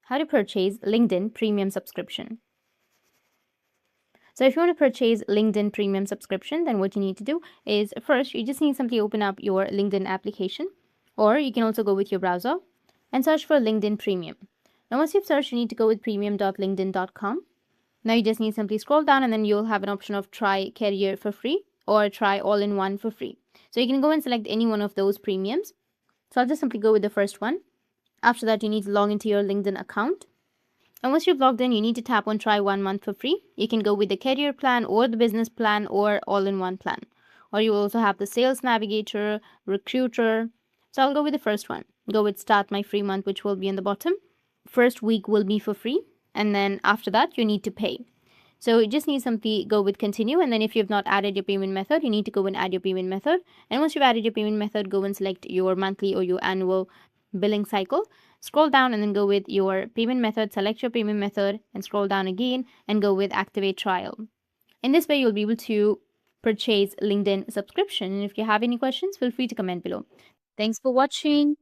how to purchase LinkedIn Premium subscription. So if you want to purchase LinkedIn Premium subscription, then what you need to do is first, you just need to simply open up your LinkedIn application, or you can also go with your browser and search for LinkedIn Premium. Now, once you've searched, you need to go with premium.linkedin.com. Now you just need to simply scroll down and then you'll have an option of try career for free or try all-in-one for free. So you can go and select any one of those premiums. So I'll just simply go with the first one. After that, you need to log into your LinkedIn account. And once you've logged in, you need to tap on try 1 month for free. You can go with the career plan or the business plan or all-in-one plan. Or you will also have the sales navigator, recruiter. So I'll go with the first one. Go with start my free month, which will be in the bottom. First week will be for free. And then after that, you need to pay. So you just need simply go with continue. And then if you've not added your payment method, you need to go and add your payment method. And once you've added your payment method, go and select your monthly or your annual billing cycle. Scroll down and then go with your payment method, select your payment method and scroll down again and go with activate trial. In this way, you'll be able to purchase LinkedIn subscription. And if you have any questions, feel free to comment below. Thanks for watching.